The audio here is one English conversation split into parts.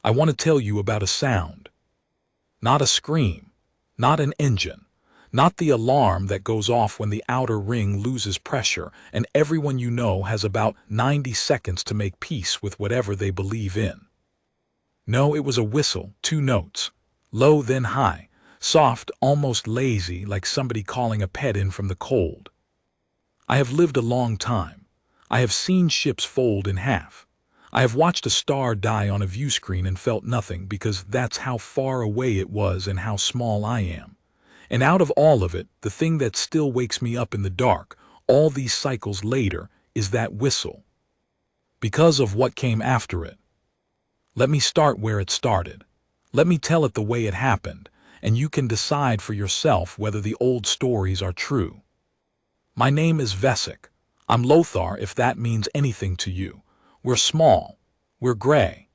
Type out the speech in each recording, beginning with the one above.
I want to tell you about a sound. Not a scream, not an engine, not the alarm that goes off when the outer ring loses pressure and everyone you know has about 90 seconds to make peace with whatever they believe in. No, it was a whistle, 2 notes, low then high, soft, almost lazy, like somebody calling a pet in from the cold. I have lived a long time. I have seen ships fold in half. I have watched a star die on a view screen and felt nothing because that's how far away it was and how small I am. And out of all of it, the thing that still wakes me up in the dark, all these cycles later, is that whistle. Because of what came after it. Let me start where it started. Let me tell it the way it happened, and you can decide for yourself whether the old stories are true. My name is Vesic. I'm Lothar if that means anything to you. We're small. We're gray.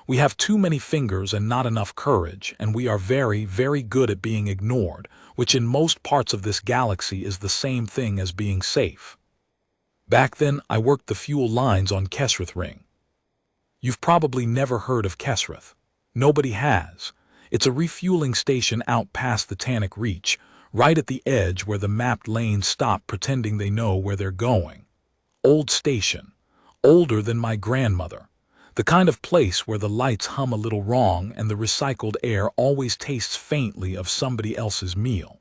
We have too many fingers and not enough courage, and we are very, very good at being ignored, which in most parts of this galaxy is the same thing as being safe. Back then, I worked the fuel lines on Kesrith Ring. You've probably never heard of Kesrith. Nobody has. It's a refueling station out past the Tannic Reach, right at the edge where the mapped lanes stop pretending they know where they're going. Old station. Older than my grandmother. The kind of place where the lights hum a little wrong and the recycled air always tastes faintly of somebody else's meal.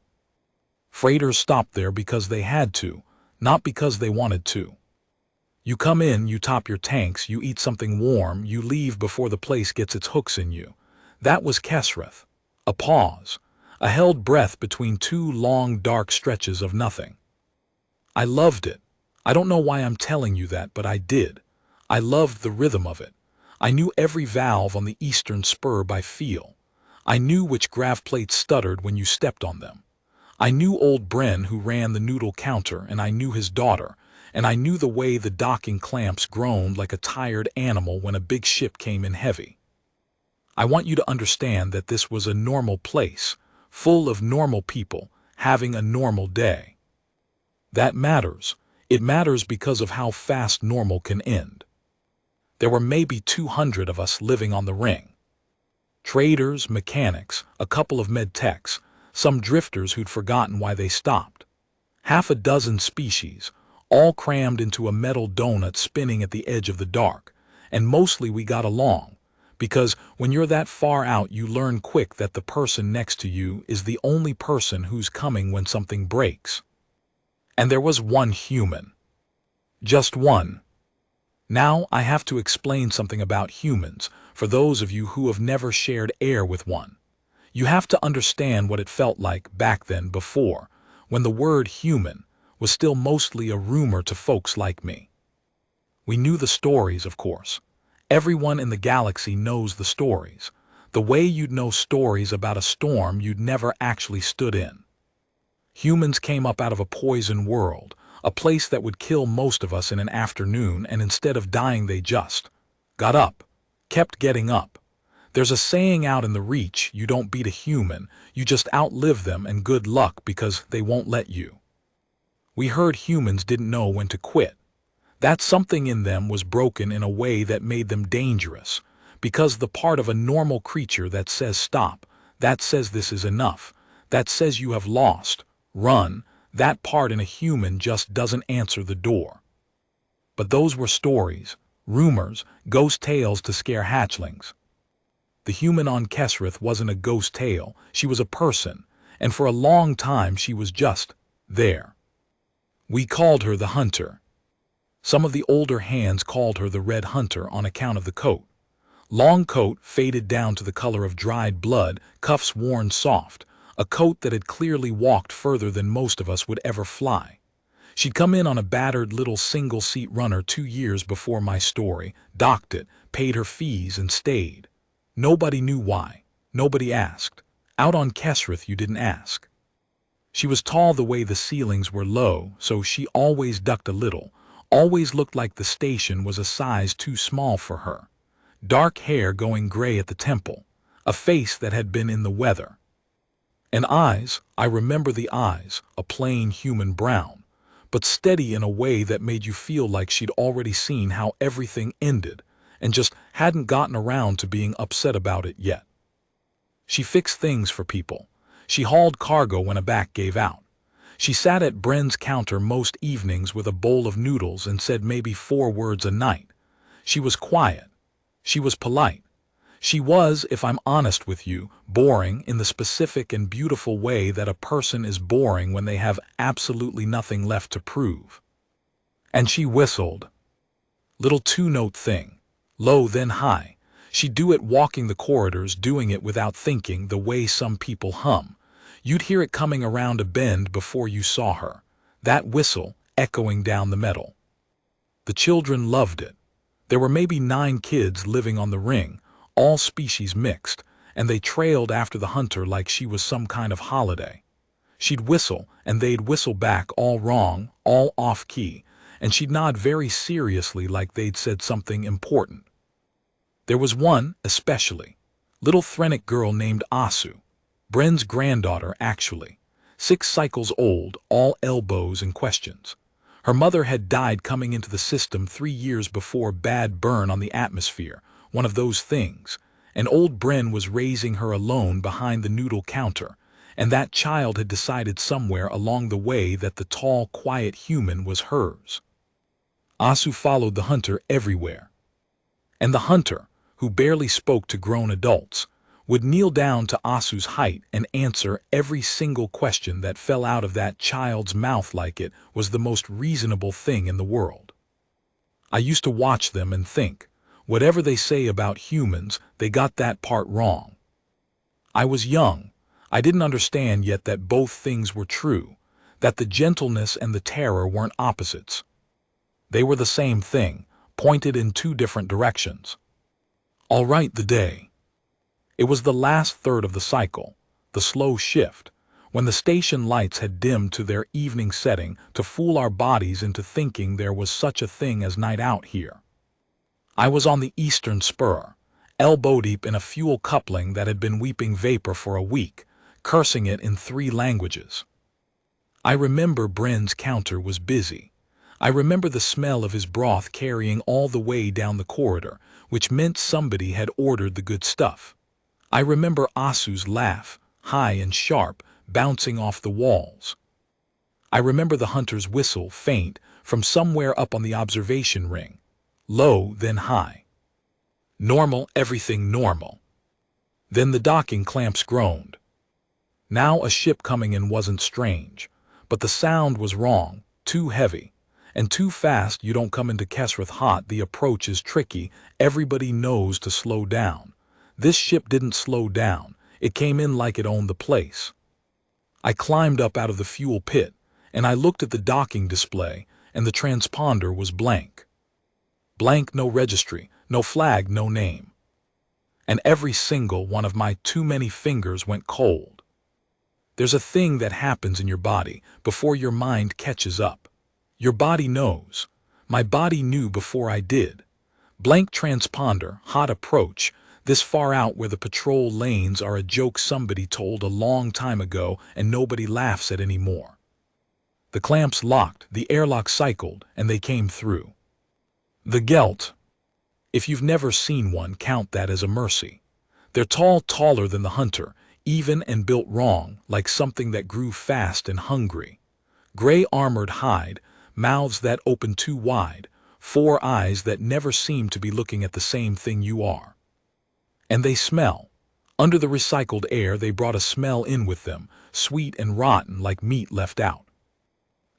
Freighters stopped there because they had to, not because they wanted to. You come in, you top your tanks, you eat something warm, you leave before the place gets its hooks in you. That was Kesrith. A pause. A held breath between two long, dark stretches of nothing. I loved it. I don't know why I'm telling you that, but I did. I loved the rhythm of it. I knew every valve on the eastern spur by feel. I knew which grav plates stuttered when you stepped on them. I knew old Bren who ran the noodle counter, and I knew his daughter, and I knew the way the docking clamps groaned like a tired animal when a big ship came in heavy. I want you to understand that this was a normal place, full of normal people, having a normal day. That matters. It matters because of how fast normal can end. There were maybe 200 of us living on the ring. Traders, mechanics, a couple of med-techs, some drifters who'd forgotten why they stopped. Half a dozen species, all crammed into a metal donut spinning at the edge of the dark, and mostly we got along, because when you're that far out you learn quick that the person next to you is the only person who's coming when something breaks. And there was one human. Just one. Now I have to explain something about humans, for those of you who have never shared air with one. You have to understand what it felt like back then before, when the word human was still mostly a rumor to folks like me. We knew the stories, of course. Everyone in the galaxy knows the stories. The way you'd know stories about a storm you'd never actually stood in. Humans came up out of a poison world, a place that would kill most of us in an afternoon, and instead of dying they just got up, kept getting up. There's a saying out in the Reach, you don't beat a human, you just outlive them and good luck because they won't let you. We heard humans didn't know when to quit. That something in them was broken in a way that made them dangerous, because the part of a normal creature that says stop, that says this is enough, that says you have lost, run, that part in a human just doesn't answer the door. But those were stories, rumors, ghost tales to scare hatchlings. The human on Kesrith wasn't a ghost tale, she was a person, and for a long time she was just there. We called her the Hunter. Some of the older hands called her the Red Hunter on account of the coat. Long coat faded down to the color of dried blood, cuffs worn soft, a coat that had clearly walked further than most of us would ever fly. She'd come in on a battered little single-seat runner 2 years before my story, docked it, paid her fees, and stayed. Nobody knew why. Nobody asked. Out on Kesrith you didn't ask. She was tall the way the ceilings were low, so she always ducked a little, always looked like the station was a size too small for her. Dark hair going gray at the temple, a face that had been in the weather. And eyes, I remember the eyes, a plain human brown, but steady in a way that made you feel like she'd already seen how everything ended, and just hadn't gotten around to being upset about it yet. She fixed things for people. She hauled cargo when a back gave out. She sat at Bren's counter most evenings with a bowl of noodles and said maybe 4 words a night. She was quiet. She was polite. She was, if I'm honest with you, boring in the specific and beautiful way that a person is boring when they have absolutely nothing left to prove. And she whistled. Little 2-note thing. Low then high. She'd do it walking the corridors, doing it without thinking, the way some people hum. You'd hear it coming around a bend before you saw her. That whistle echoing down the metal. The children loved it. There were maybe 9 kids living on the ring, all species mixed, and they trailed after the hunter like she was some kind of holiday. She'd whistle, and they'd whistle back, all wrong, all off-key, and she'd nod very seriously like they'd said something important. There was one, especially, little Threnic girl named Asu, Bren's granddaughter actually, 6 cycles old, all elbows and questions. Her mother had died coming into the system 3 years before, bad burn on the atmosphere, one of those things, and old Bren was raising her alone behind the noodle counter, and that child had decided somewhere along the way that the tall, quiet human was hers. Asu followed the hunter everywhere. And the hunter, who barely spoke to grown adults, would kneel down to Asu's height and answer every single question that fell out of that child's mouth like it was the most reasonable thing in the world. I used to watch them and think, whatever they say about humans, they got that part wrong. I was young. I didn't understand yet that both things were true, that the gentleness and the terror weren't opposites. They were the same thing, pointed in 2 different directions. All right, the day. It was the last third of the cycle, the slow shift, when the station lights had dimmed to their evening setting to fool our bodies into thinking there was such a thing as night out here. I was on the eastern spur, elbow-deep in a fuel coupling that had been weeping vapor for a week, cursing it in 3 languages. I remember Bren's counter was busy. I remember the smell of his broth carrying all the way down the corridor, which meant somebody had ordered the good stuff. I remember Asu's laugh, high and sharp, bouncing off the walls. I remember the hunter's whistle, faint, from somewhere up on the observation ring. Low, then high. Normal, everything normal. Then the docking clamps groaned. Now a ship coming in wasn't strange, but the sound was wrong, too heavy. And too fast. You don't come into Kesrith hot. The approach is tricky. Everybody knows to slow down. This ship didn't slow down. It came in like it owned the place. I climbed up out of the fuel pit, and I looked at the docking display, and the transponder was blank. Blank, no registry, no flag, no name. And every single one of my too many fingers went cold. There's a thing that happens in your body before your mind catches up. Your body knows. My body knew before I did. Blank transponder, hot approach, this far out where the patrol lanes are a joke somebody told a long time ago and nobody laughs at anymore. The clamps locked, the airlock cycled, and they came through. The Gelt. If you've never seen one, count that as a mercy. They're tall, taller than the hunter, even and built wrong, like something that grew fast and hungry. Gray armored hide, mouths that open too wide, 4 eyes that never seem to be looking at the same thing you are. And they smell. Under the recycled air they brought a smell in with them, sweet and rotten like meat left out.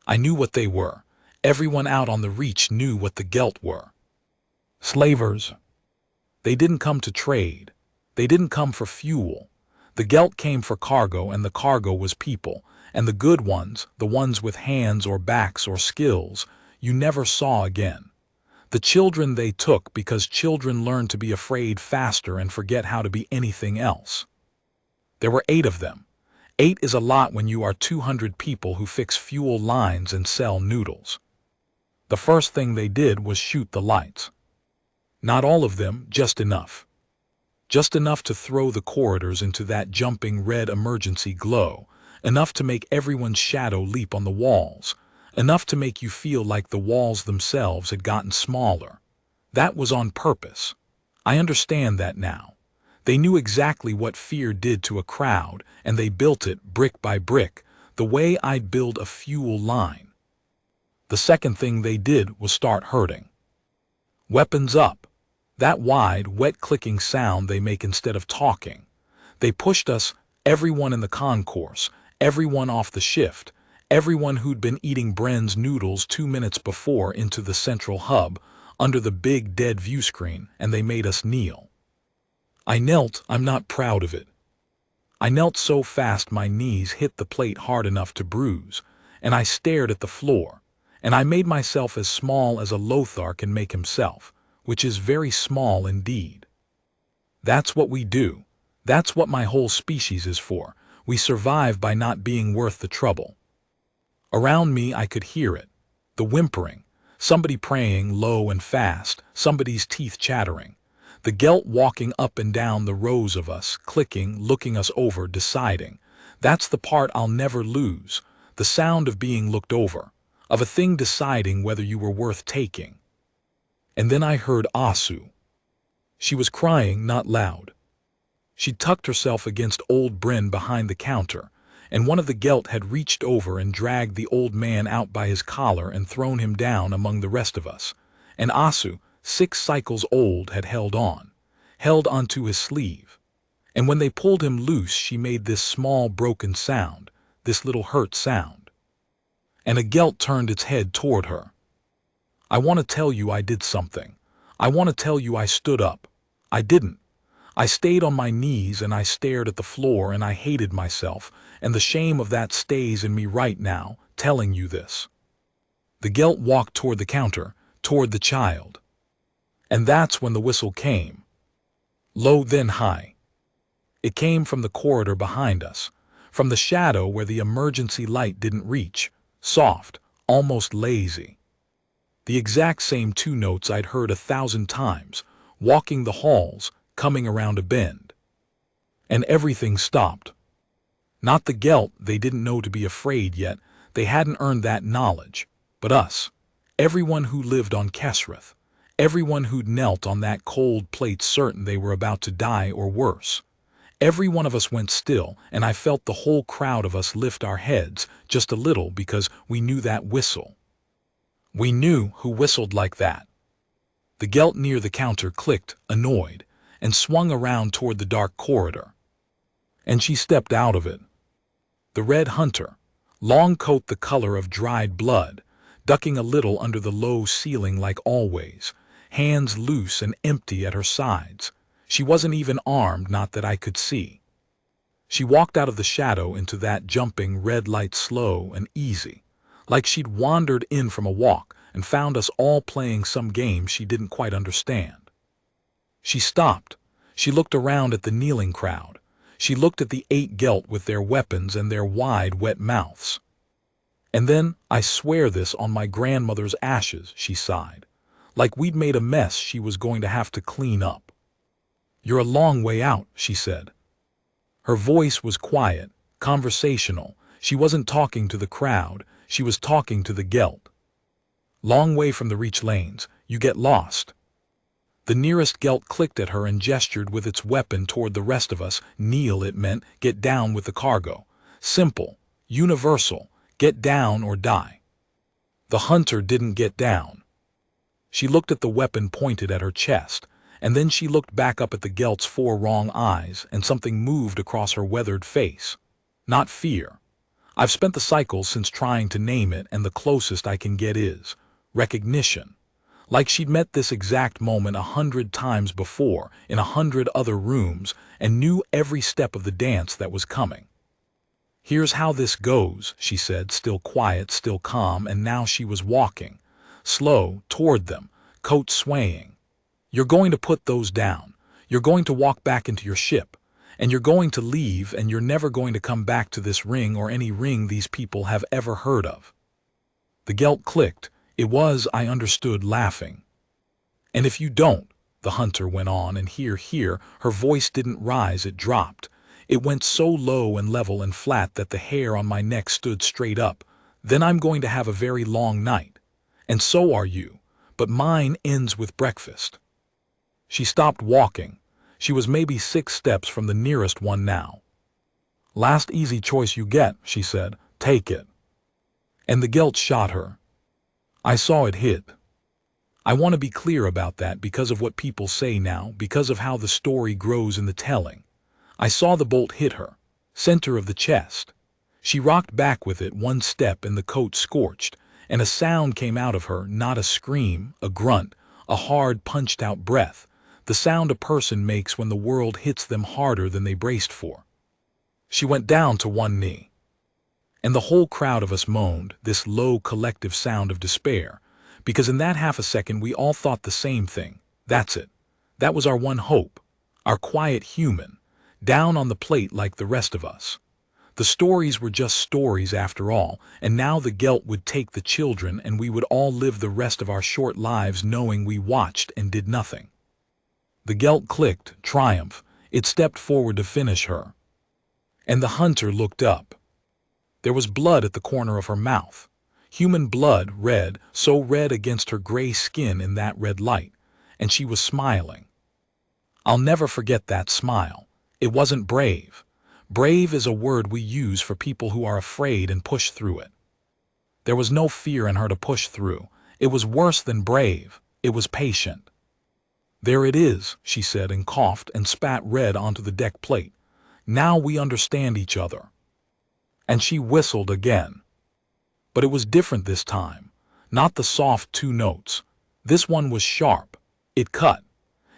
I knew what they were. Everyone out on the reach knew what the Gelt were. Slavers. They didn't come to trade. They didn't come for fuel. The Gelt came for cargo, and the cargo was people, and the good ones, the ones with hands or backs or skills, you never saw again. The children they took because children learn to be afraid faster and forget how to be anything else. There were 8 of them. 8 is a lot when you are 200 people who fix fuel lines and sell noodles. The first thing they did was shoot the lights. Not all of them, just enough. Just enough to throw the corridors into that jumping red emergency glow, enough to make everyone's shadow leap on the walls, enough to make you feel like the walls themselves had gotten smaller. That was on purpose. I understand that now. They knew exactly what fear did to a crowd, and they built it brick by brick, the way I'd build a fuel line. The second thing they did was start herding. Weapons up. That wide, wet clicking sound they make instead of talking. They pushed us, everyone in the concourse, everyone off the shift, everyone who'd been eating Bren's noodles 2 minutes before into the central hub, under the big dead view screen, and they made us kneel. I knelt. I'm not proud of it. I knelt so fast my knees hit the plate hard enough to bruise, and I stared at the floor, and I made myself as small as a Lothar can make himself, which is very small indeed. That's what we do. That's what my whole species is for. We survive by not being worth the trouble. Around me I could hear it, the whimpering, somebody praying low and fast, somebody's teeth chattering. The Gelt walking up and down the rows of us, clicking, looking us over, deciding. That's the part I'll never lose, the sound of being looked over, of a thing deciding whether you were worth taking. And then I heard Asu. She was crying, not loud. She tucked herself against old Bren behind the counter, and one of the Gelt had reached over and dragged the old man out by his collar and thrown him down among the rest of us. And Asu, 6 cycles old, had held onto his sleeve. And when they pulled him loose, she made this small broken sound, this little hurt sound. And a Gelt turned its head toward her. I want to tell you I did something. I want to tell you I stood up. I didn't. I stayed on my knees and I stared at the floor and I hated myself, and the shame of that stays in me right now, telling you this. The Gelt walked toward the counter, toward the child. And that's when the whistle came. Low then high. It came from the corridor behind us, from the shadow where the emergency light didn't reach, soft, almost lazy. The exact same 2 notes I'd heard 1,000 times, walking the halls, coming around a bend. And everything stopped. Not the Gelt, they didn't know to be afraid yet, they hadn't earned that knowledge, but us, everyone who lived on Kesrith, everyone who'd knelt on that cold plate certain they were about to die or worse. Every one of us went still, and I felt the whole crowd of us lift our heads just a little because we knew that whistle. We knew who whistled like that. The Gelt near the counter clicked, annoyed, and swung around toward the dark corridor. And she stepped out of it. The Red Hunter, long coat the color of dried blood, ducking a little under the low ceiling like always, hands loose and empty at her sides. She wasn't even armed, not that I could see. She walked out of the shadow into that jumping red light slow and easy, like she'd wandered in from a walk and found us all playing some game she didn't quite understand. She stopped. She looked around at the kneeling crowd. She looked at the 8 Gelt with their weapons and their wide, wet mouths. And then, I swear this on my grandmother's ashes, she sighed, like we'd made a mess she was going to have to clean up. You're a long way out, she said. Her voice was quiet, conversational. She wasn't talking to the crowd, she was talking to the Gelt. Long way from the reach lanes, you get lost. The nearest Gelt clicked at her and gestured with its weapon toward the rest of us. Kneel, it meant, get down with the cargo. Simple, universal, get down or die. The hunter didn't get down. She looked at the weapon pointed at her chest, and then she looked back up at the Gelt's 4 wrong eyes, and something moved across her weathered face. Not fear. I've spent the cycles since trying to name it, and the closest I can get is recognition. Like she'd met this exact moment 100 times before, in 100 other rooms, and knew every step of the dance that was coming. Here's how this goes, she said, still quiet, still calm, and now she was walking, slow, toward them, coat swaying. You're going to put those down. You're going to walk back into your ship. And you're going to leave, and you're never going to come back to this ring or any ring these people have ever heard of. The Gelt clicked. It was, I understood, laughing. And if you don't, the hunter went on, and here, her voice didn't rise, it dropped. It went so low and level and flat that the hair on my neck stood straight up. Then I'm going to have a very long night. And so are you. but mine ends with breakfast. She stopped walking. She was maybe 6 steps from the nearest one now. Last easy choice you get, she said. Take it. And the gelt shot her. I saw it hit. I want to be clear about that because of what people say now, because of how the story grows in the telling. I saw the bolt hit her, center of the chest. She rocked back with it 1 step and the coat scorched, and a sound came out of her, not a scream, a grunt, a hard punched-out breath, the sound a person makes when the world hits them harder than they braced for. She went down to 1 knee. And the whole crowd of us moaned, this low collective sound of despair, because in that half a second we all thought the same thing. That's it. That was our one hope, our quiet human, down on the plate like the rest of us. The stories were just stories after all, and now the gelt would take the children and we would all live the rest of our short lives knowing we watched and did nothing. The gelt clicked, triumph. It stepped forward to finish her. And the hunter looked up. There was blood at the corner of her mouth. Human blood, red, so red against her gray skin in that red light. And she was smiling. I'll never forget that smile. It wasn't brave. Brave is a word we use for people who are afraid and push through it. There was no fear in her to push through. It was worse than brave. It was patient. There it is, she said and coughed and spat red onto the deck plate. Now we understand each other. And she whistled again. But it was different this time. Not the soft 2 notes. This one was sharp. It cut.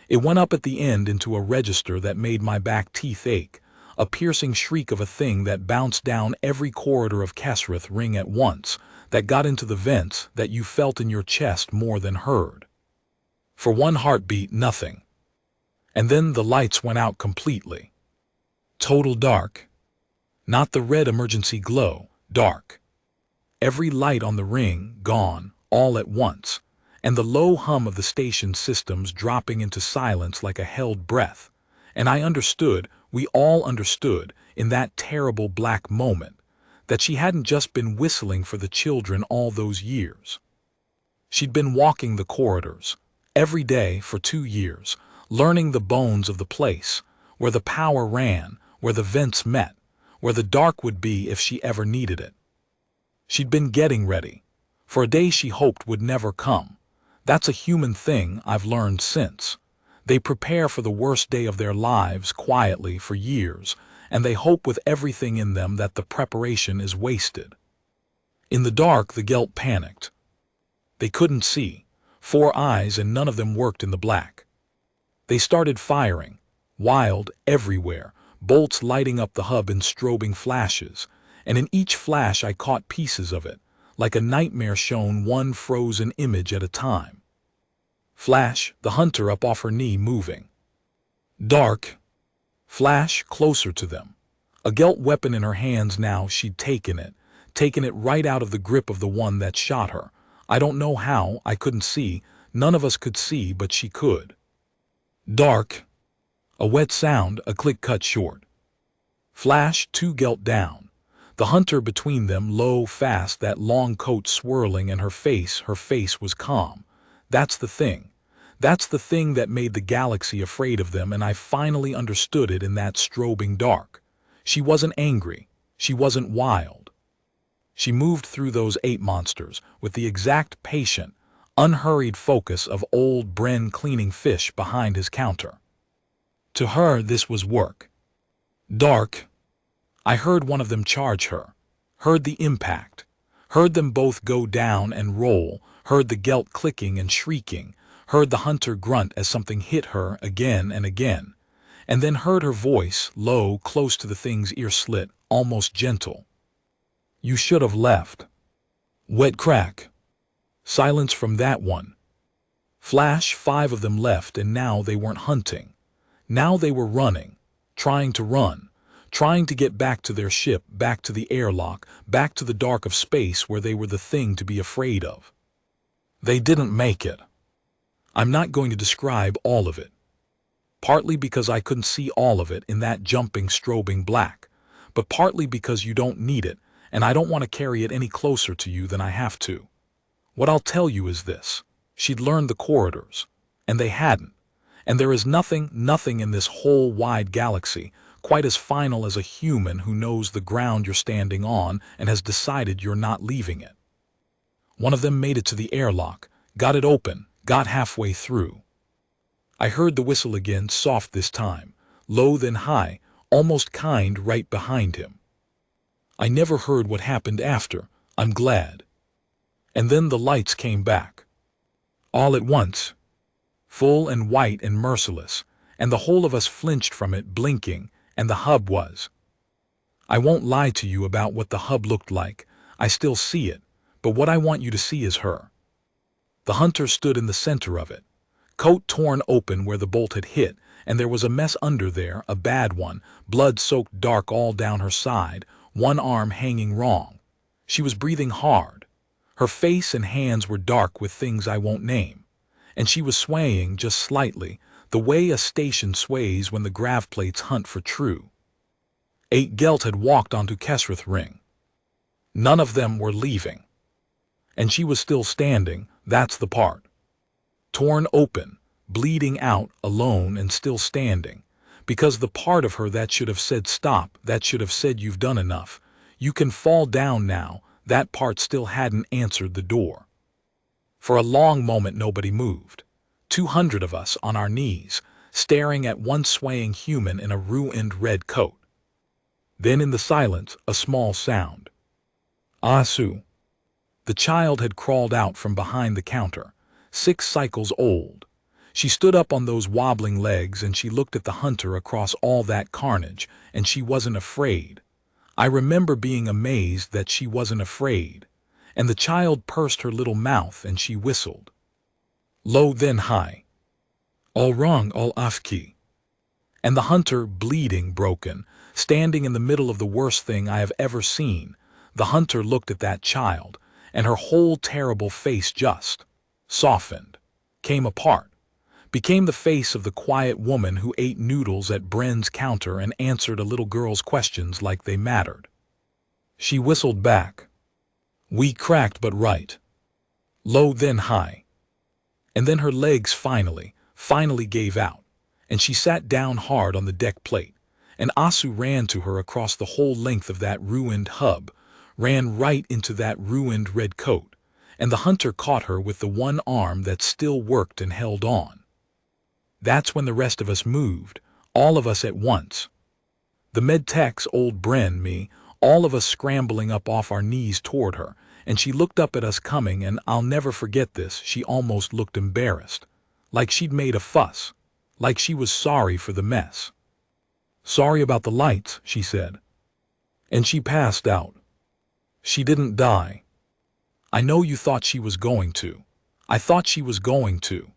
It went up at the end into a register that made my back teeth ache, a piercing shriek of a thing that bounced down every corridor of Kesrith ring at once, that got into the vents, that you felt in your chest more than heard. For 1 heartbeat, nothing. And then the lights went out completely. Total dark. Not the red emergency glow, dark. Every light on the ring gone, all at once, and the low hum of the station systems dropping into silence like a held breath. And I understood, we all understood, in that terrible black moment, that she hadn't just been whistling for the children all those years. She'd been walking the corridors, every day for 2 years, learning the bones of the place, where the power ran, where the vents met, where the dark would be if she ever needed it. She'd been getting ready, for a day she hoped would never come. That's a human thing I've learned since. They prepare for the worst day of their lives quietly for years, and they hope with everything in them that the preparation is wasted. In the dark, the gelt panicked. They couldn't see, 4 eyes, and none of them worked in the black. They started firing, wild, everywhere, bolts lighting up the hub in strobing flashes, and in each flash I caught pieces of it, like a nightmare shown 1 frozen image at a time. Flash, the hunter up off her knee moving. Dark. Flash, closer to them. A gelt weapon in her hands now. She'd taken it right out of the grip of the one that shot her. I don't know how, I couldn't see, none of us could see, but she could. Dark. A wet sound, a click cut short. Flash, 2 gelt down. The hunter between them, low, fast, that long coat swirling, and her face was calm. That's the thing. That's the thing that made the galaxy afraid of them, and I finally understood it in that strobing dark. She wasn't angry. She wasn't wild. She moved through those 8 monsters with the exact patient, unhurried focus of old Bren cleaning fish behind his counter. To her, this was work. Dark. I heard one of them charge her, heard the impact, heard them both go down and roll, heard the gelt clicking and shrieking, heard the hunter grunt as something hit her again and again, and then heard her voice, low, close to the thing's ear slit, almost gentle. You should have left. Wet crack. Silence from that one. Flash, 5 of them left, and now they weren't hunting. Now they were running, trying to run, trying to get back to their ship, back to the airlock, back to the dark of space where they were the thing to be afraid of. They didn't make it. I'm not going to describe all of it. Partly because I couldn't see all of it in that jumping, strobing black, but partly because you don't need it, and I don't want to carry it any closer to you than I have to. What I'll tell you is this. She'd learned the corridors, and they hadn't. And there is nothing in this whole wide galaxy quite as final as a human who knows the ground you're standing on and has decided you're not leaving it. One of them made it to the airlock, got it open, got halfway through. I heard the whistle again, soft this time, low then high, almost kind, right behind him. I never heard what happened after, I'm glad. And then the lights came back. All at once. Full and white and merciless, and the whole of us flinched from it, blinking, and the hub was. I won't lie to you about what the hub looked like, I still see it, but what I want you to see is her. The hunter stood in the center of it, coat torn open where the bolt had hit, and there was a mess under there, a bad one, blood-soaked dark all down her side, one arm hanging wrong. She was breathing hard. Her face and hands were dark with things I won't name. And she was swaying just slightly, the way a station sways when the grav plates hunt for true. 8 Gelt had walked onto Kesrith Ring. None of them were leaving. And she was still standing, that's the part. Torn open, bleeding out, alone and still standing. Because the part of her that should have said stop, that should have said you've done enough, you can fall down now, that part still hadn't answered the door. For a long moment nobody moved. 200 of us on our knees, staring at one swaying human in a ruined red coat. Then in the silence, a small sound. Asu. The child had crawled out from behind the counter, 6 cycles old. She stood up on those wobbling legs and she looked at the hunter across all that carnage, and she wasn't afraid. I remember being amazed that she wasn't afraid. And the child pursed her little mouth and she whistled. Low then high. All wrong, all afki. And the hunter, bleeding, broken, standing in the middle of the worst thing I have ever seen, the hunter looked at that child, and her whole terrible face just softened, came apart, became the face of the quiet woman who ate noodles at Bren's counter and answered a little girl's questions like they mattered. She whistled back. We cracked but right. Low then high. And then her legs finally gave out, and she sat down hard on the deck plate, and Asu ran to her across the whole length of that ruined hub, ran right into that ruined red coat, and the hunter caught her with the one arm that still worked and held on. That's when the rest of us moved, all of us at once. The med-techs, old Bren, me, all of us scrambling up off our knees toward her, and she looked up at us coming, and I'll never forget this, she almost looked embarrassed, like she'd made a fuss, like she was sorry for the mess. Sorry about the lights, she said. And she passed out. She didn't die. I know you thought she was going to. I thought she was going to.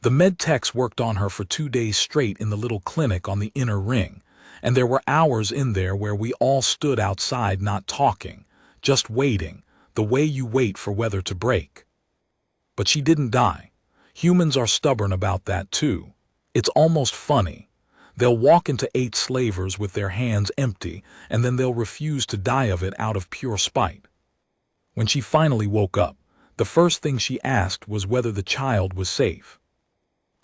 The med-techs worked on her for 2 days straight in the little clinic on the inner ring, and there were hours in there where we all stood outside not talking, just waiting, the way you wait for weather to break. But she didn't die. Humans are stubborn about that too. It's almost funny. They'll walk into 8 slavers with their hands empty, and then they'll refuse to die of it out of pure spite. When she finally woke up, the first thing she asked was whether the child was safe.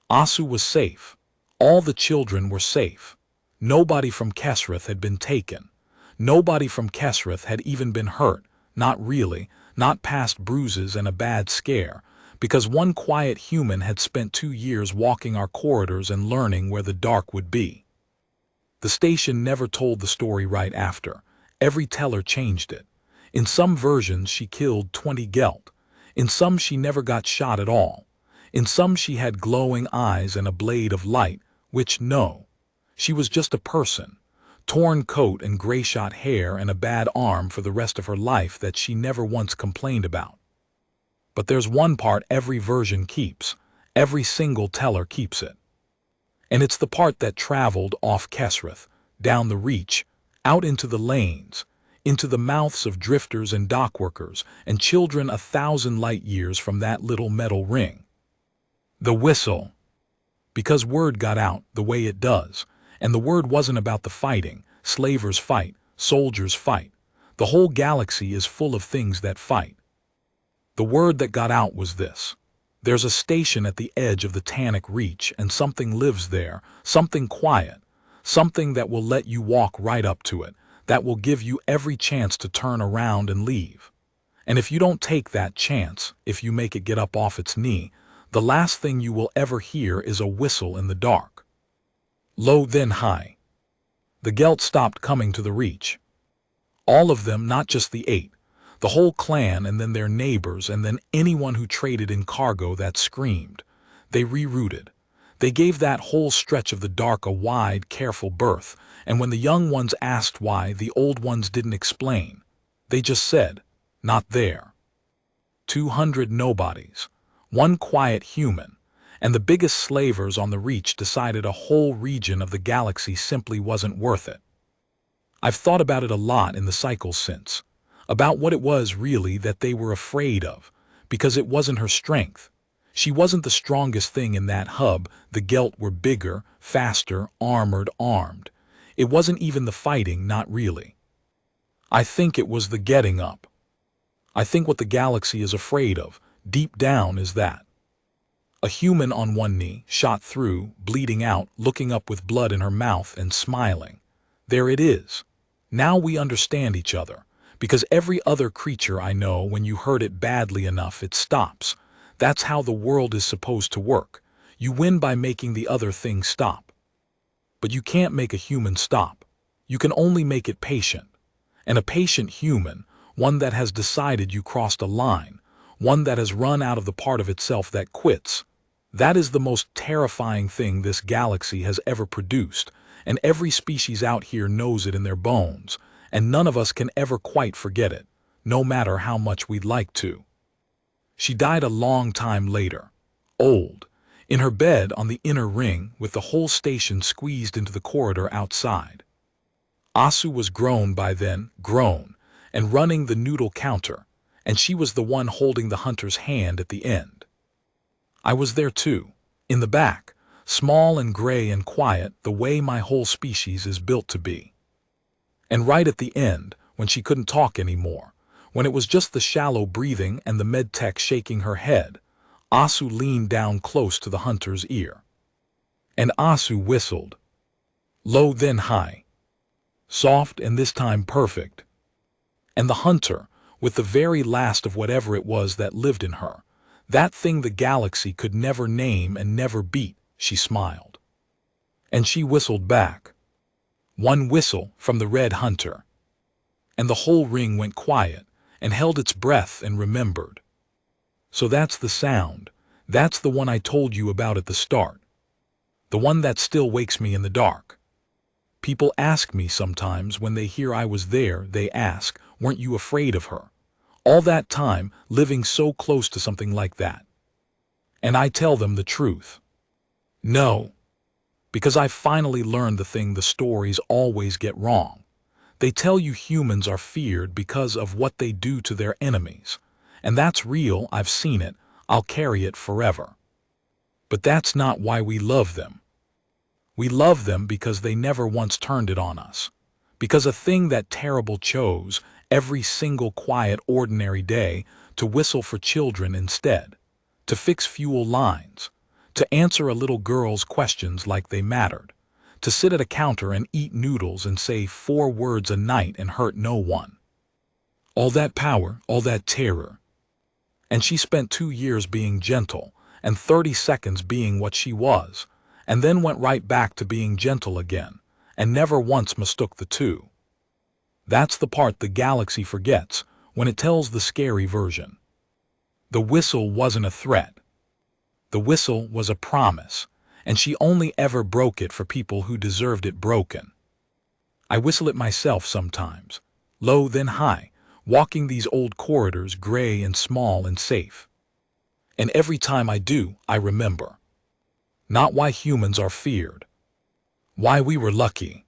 Asu was safe. All the children were safe. Nobody from Kesrith had been taken. Nobody from Kesrith had even been hurt, not really, not past bruises and a bad scare, because one quiet human had spent 2 years walking our corridors and learning where the dark would be. The station never told the story right after. Every teller changed it. In some versions she killed 20 Gelt. In some she never got shot at all. In some she had glowing eyes and a blade of light, which no. She was just a person. Torn coat and gray-shot hair and a bad arm for the rest of her life that she never once complained about. But there's one part every version keeps. Every single teller keeps it. And it's the part that traveled off Kesrith, down the reach, out into the lanes, into the mouths of drifters and dockworkers and children 1,000 light years from that little metal ring. The whistle. Because word got out the way it does, and the word wasn't about the fighting. Slavers fight, soldiers fight. The whole galaxy is full of things that fight. The word that got out was this. There's a station at the edge of the Tannic Reach, and something lives there, something quiet, something that will let you walk right up to it, that will give you every chance to turn around and leave. And if you don't take that chance, if you make it get up off its knee, the last thing you will ever hear is a whistle in the dark. Low then high. The Gelt stopped coming to the Reach. All of them, not just the 8. The whole clan, and then their neighbors, and then anyone who traded in cargo that screamed. They rerouted. They gave that whole stretch of the dark a wide, careful berth, and when the young ones asked why, the old ones didn't explain. They just said, "Not there." 200 nobodies, one quiet human, and the biggest slavers on the Reach decided a whole region of the galaxy simply wasn't worth it. I've thought about it a lot in the cycles since, about what it was really that they were afraid of, because it wasn't her strength. She wasn't the strongest thing in that hub. The Gelt were bigger, faster, armored, armed. It wasn't even the fighting, not really. I think it was the getting up. I think what the galaxy is afraid of, deep down, is that. A human on one knee, shot through, bleeding out, looking up with blood in her mouth and smiling. There it is. Now we understand each other, because every other creature I know, when you hurt it badly enough, it stops. That's how the world is supposed to work. You win by making the other thing stop. But you can't make a human stop. You can only make it patient. And a patient human, one that has decided you crossed a line, one that has run out of the part of itself that quits, that is the most terrifying thing this galaxy has ever produced, and every species out here knows it in their bones, and none of us can ever quite forget it, no matter how much we'd like to. She died a long time later, old, in her bed on the inner ring with the whole station squeezed into the corridor outside. Asu was grown by then, grown, and running the noodle counter, and she was the one holding the hunter's hand at the end. I was there too, in the back, small and gray and quiet, the way my whole species is built to be. And right at the end, when she couldn't talk anymore, when it was just the shallow breathing and the medtech shaking her head, Asu leaned down close to the hunter's ear. And Asu whistled. Low then high. Soft and this time perfect. And the hunter, with the very last of whatever it was that lived in her, that thing the galaxy could never name and never beat, she smiled. And she whistled back. One whistle from the red hunter. And the whole ring went quiet and held its breath and remembered. So that's the sound. That's the one I told you about at the start. The one that still wakes me in the dark. People ask me sometimes when they hear I was there, they ask, weren't you afraid of her? All that time, living so close to something like that. And I tell them the truth. No. Because I finally learned the thing the stories always get wrong. They tell you humans are feared because of what they do to their enemies. And that's real, I've seen it, I'll carry it forever. But that's not why we love them. We love them because they never once turned it on us. Because a thing that terrible chose, every single quiet ordinary day, to whistle for children instead, to fix fuel lines, to answer a little girl's questions like they mattered, to sit at a counter and eat noodles and say 4 words a night and hurt no one. All that power, all that terror. And she spent 2 years being gentle, and 30 seconds being what she was, and then went right back to being gentle again, and never once mistook the two. That's the part the galaxy forgets when it tells the scary version. The whistle wasn't a threat. The whistle was a promise, and she only ever broke it for people who deserved it broken. I whistle it myself sometimes, low then high, walking these old corridors, gray and small and safe. And every time I do, I remember. Not why humans are feared. Why we were lucky.